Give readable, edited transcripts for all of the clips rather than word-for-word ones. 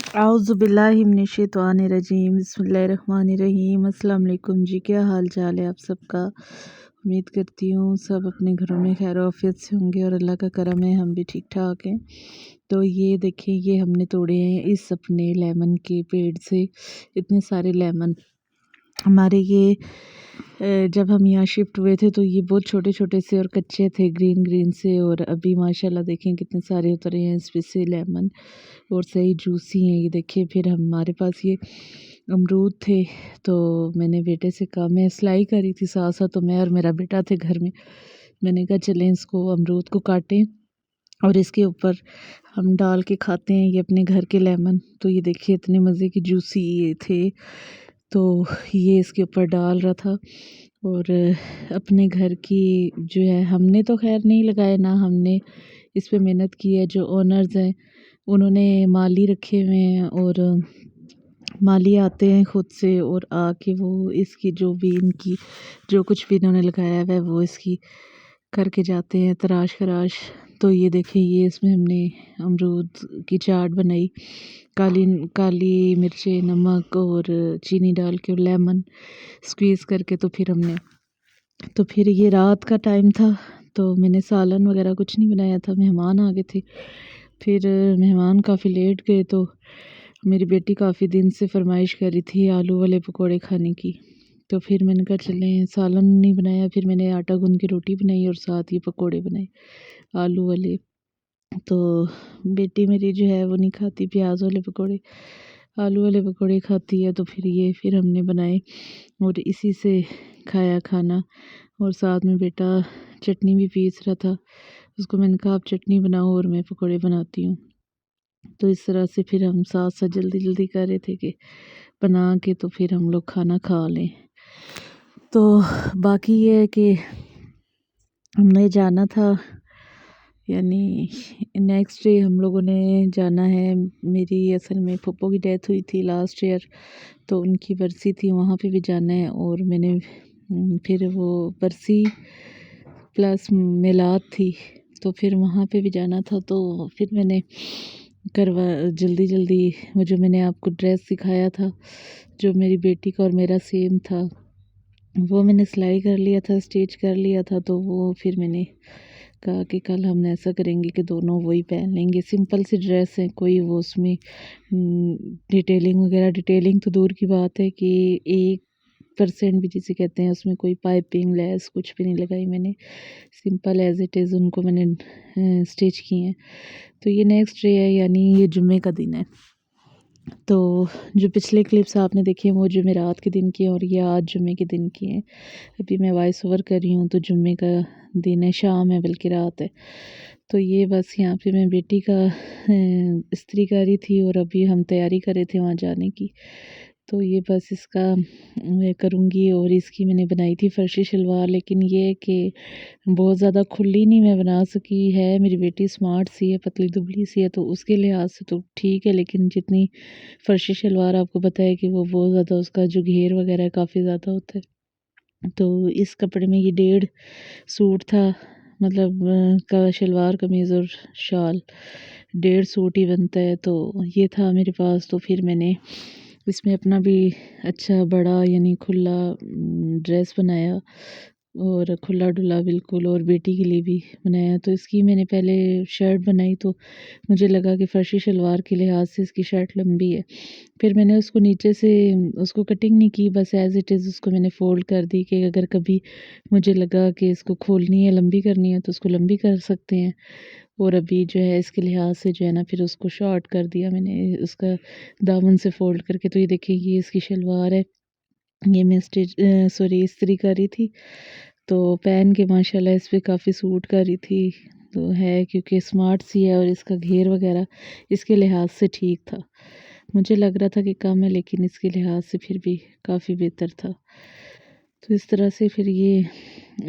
आउज़ुबिल्लाहि मिनश्शैतानिर्रजीम बिस्मिल्लाहिर्रहमानिर्रहीम। अस्सलाम वालेकुम जी, क्या हाल चाल है आप सबका। उम्मीद करती हूँ सब अपने घरों में खैर आफियत से होंगे और अल्लाह का करम है हम भी ठीक ठाक हैं। तो ये देखिए ये हमने तोड़े हैं इस अपने लेमन के पेड़ से। इतने सारे लेमन हमारे ये जब हम यहाँ शिफ्ट हुए थे तो ये बहुत छोटे छोटे से और कच्चे थे ग्रीन ग्रीन से, और अभी माशाल्लाह देखें कितने सारे उतरे हैं इस पे से लेमन और सही जूसी हैं ये देखिए। फिर हमारे पास ये अमरूद थे तो मैंने बेटे से कहा, मैं सिलाई कर रही थी साथ साथ, तो मैं और मेरा बेटा थे घर में। मैंने कहा चलें इसको अमरूद को काटें और इसके ऊपर हम डाल के खाते हैं ये अपने घर के लेमन। तो ये देखिए इतने मज़े की जूसी ये थे, तो ये इसके ऊपर डाल रहा था। और अपने घर की जो है हमने तो खैर नहीं लगाए ना, हमने इस पे मेहनत की है। जो ओनर्स हैं उन्होंने माली रखे हुए हैं और माली आते हैं खुद से और आके वो इसकी जो भी इनकी जो कुछ भी इन्होंने लगाया हुआ है वो इसकी करके जाते हैं तराश खराश। तो ये देखिए ये इसमें हमने अमरूद की चाट बनाई, काली काली मिर्चें नमक और चीनी डाल के और लेमन स्क्वीज़ करके। तो फिर ये रात का टाइम था तो मैंने सालन वगैरह कुछ नहीं बनाया था, मेहमान आ गए थे। फिर मेहमान काफ़ी लेट गए तो मेरी बेटी काफ़ी दिन से फरमाइश कर रही थी आलू वाले पकोड़े खाने की। तो फिर मैंने कहा चलें, सालन नहीं बनाया, फिर मैंने आटा गूंद के रोटी बनाई और साथ ये पकोड़े बनाए आलू वाले। तो बेटी मेरी जो है वो नहीं खाती प्याज वाले पकोड़े, आलू वाले पकोड़े खाती है। तो फिर हमने बनाए और इसी से खाया खाना। और साथ में बेटा चटनी भी पीस रहा था, उसको मैंने कहा आप चटनी बनाओ और मैं पकोड़े बनाती हूँ। तो इस तरह से फिर हम साथ साथ जल्दी जल्दी कर रहे थे कि बना के तो फिर हम लोग खाना खा लें। तो बाकी ये है कि हमने जाना था, यानी नेक्स्ट डे हम लोगों ने जाना है। मेरी असल में फूफो की डेथ हुई थी लास्ट ईयर, तो उनकी बरसी थी, वहाँ पे भी जाना है। और मैंने फिर वो बरसी प्लस मिलाद थी तो फिर वहाँ पे भी जाना था। तो फिर मैंने करवा जल्दी जल्दी वो जो मैंने आपको ड्रेस सिखाया था जो मेरी बेटी का और मेरा सेम था, वो मैंने सिलाई कर लिया था, स्टिच कर लिया था। तो वो फिर मैंने कहा कि कल हम ऐसा करेंगे कि दोनों वही पहन लेंगे। सिंपल सी ड्रेस है, कोई वो उसमें डिटेलिंग तो दूर की बात है कि 1% भी जिसे कहते हैं उसमें कोई पाइपिंग लेस कुछ भी नहीं लगाई मैंने। सिंपल एज इट इज़ उनको मैंने स्टिच किए हैं। तो ये नेक्स्ट डे है, यानी ये जुम्मे का दिन है। तो जो पिछले क्लिप्स आपने देखे हैं वो जुमेरात के दिन की हैं और ये आज जुम्मे के दिन की हैं। अभी मैं वॉइस ओवर कर रही हूँ तो जुम्मे का दिन है, शाम है बल्कि रात है। तो ये बस यहाँ पे मैं बेटी का इस्त्री कर रही थी और अभी हम तैयारी कर रहे थे वहाँ जाने की। तो ये बस इसका मैं करूँगी। और इसकी मैंने बनाई थी फर्शी शलवार, लेकिन ये कि बहुत ज़्यादा खुली नहीं मैं बना सकी है। मेरी बेटी स्मार्ट सी है, पतली दुबली सी है, तो उसके लिहाज से तो ठीक है, लेकिन जितनी फर्शी शलवार आपको पता है कि वो बहुत ज़्यादा उसका जो घेर वगैरह है काफ़ी ज़्यादा होता है। तो इस कपड़े में ये 1.5 सूट था, मतलब का शलवार कमीज़ और शाल 1.5 सूट ही बनता है। तो ये था मेरे पास, तो फिर मैंने इसमें अपना भी अच्छा बड़ा यानी खुला ड्रेस बनाया और खुला डुला बिल्कुल, और बेटी के लिए भी बनाया। तो इसकी मैंने पहले शर्ट बनाई तो मुझे लगा कि फर्शी शलवार के लिहाज से इसकी शर्ट लंबी है। फिर मैंने उसको नीचे से उसको कटिंग नहीं की, बस एज़ इट इज़ उसको मैंने फ़ोल्ड कर दी कि अगर कभी मुझे लगा कि इसको खोलनी है लंबी करनी है तो उसको लंबी कर सकते हैं। और अभी जो है इसके लिहाज से जो है ना फिर उसको शॉर्ट कर दिया मैंने उसका दामन से फ़ोल्ड करके। तो ये देखिए ये इसकी शलवार है, ये मैं इस्त्री कर रही थी तो पहन के माशाल्लाह इस पे काफ़ी सूट कर रही थी। तो है क्योंकि स्मार्ट सी है और इसका घेर वगैरह इसके लिहाज से ठीक था। मुझे लग रहा था कि कम है लेकिन इसके लिहाज से फिर भी काफ़ी बेहतर था। तो इस तरह से फिर ये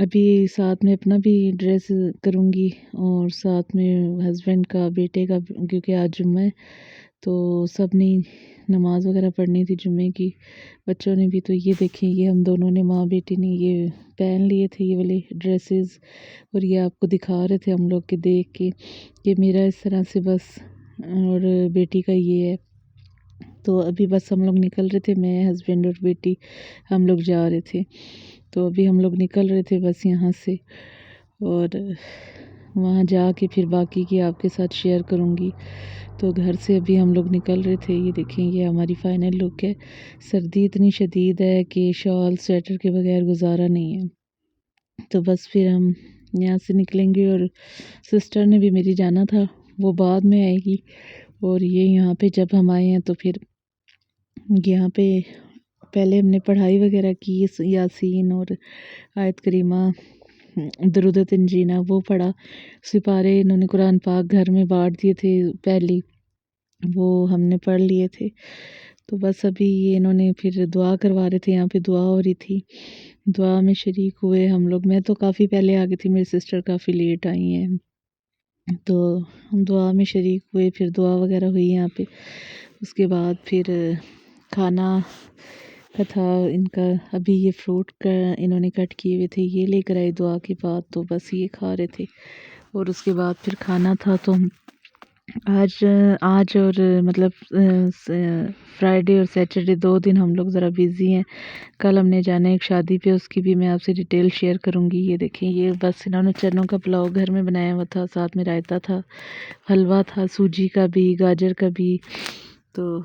अभी साथ में अपना भी ड्रेस करूँगी और साथ में हस्बैंड का बेटे का, क्योंकि आज जुम्मा है तो सब ने नमाज़ वगैरह पढ़नी थी जुम्मे की, बच्चों ने भी। तो ये देखें ये हम दोनों ने माँ बेटी ने ये पहन लिए थे ये वाले ड्रेसेस, और ये आपको दिखा रहे थे हम लोग के देख के कि मेरा इस तरह से बस और बेटी का ये है। तो अभी बस हम लोग निकल रहे थे, मैं हस्बैंड और बेटी हम लोग जा रहे थे। तो अभी हम लोग निकल रहे थे बस यहाँ से, और वहाँ जाके फिर बाकी की आपके साथ शेयर करूँगी। तो घर से अभी हम लोग निकल रहे थे। ये देखें, ये हमारी फ़ाइनल लुक है। सर्दी इतनी शदीद है कि शॉल स्वेटर के बगैर गुजारा नहीं है। तो बस फिर हम यहाँ से निकलेंगे, और सिस्टर ने भी मेरी जाना था, वो बाद में आएगी। और ये यहाँ पे जब हम आए हैं तो फिर यहाँ पे पहले हमने पढ़ाई वगैरह की, यासीन और आयत करीमा, दरूद तंजीना वो पढ़ा। सिपारे इन्होंने कुरान पाक घर में बांट दिए थे पहले, वो हमने पढ़ लिए थे। तो बस अभी ये इन्होंने फिर दुआ करवा रहे थे, यहाँ पे दुआ हो रही थी, दुआ में शरीक हुए हम लोग। मैं तो काफ़ी पहले आ गई थी, मेरी सिस्टर काफ़ी लेट आई हैं। तो हम दुआ में शरीक हुए, फिर दुआ वगैरह हुई यहाँ पे। उसके बाद फिर खाना का था इनका। अभी ये फ्रूट का इन्होंने कट किए हुए थे, ये लेकर आए दुआ के बाद, तो बस ये खा रहे थे। और उसके बाद फिर खाना था। तो आज और मतलब फ्राइडे और सैटरडे 2 दिन हम लोग ज़रा बिज़ी हैं। कल हमने जाना है एक शादी पे, उसकी भी मैं आपसे डिटेल शेयर करूँगी। ये देखें, ये बस इन्होंने चनों का पुलाव घर में बनाया हुआ था, साथ में रायता था, हलवा था, सूजी का भी, गाजर का भी। तो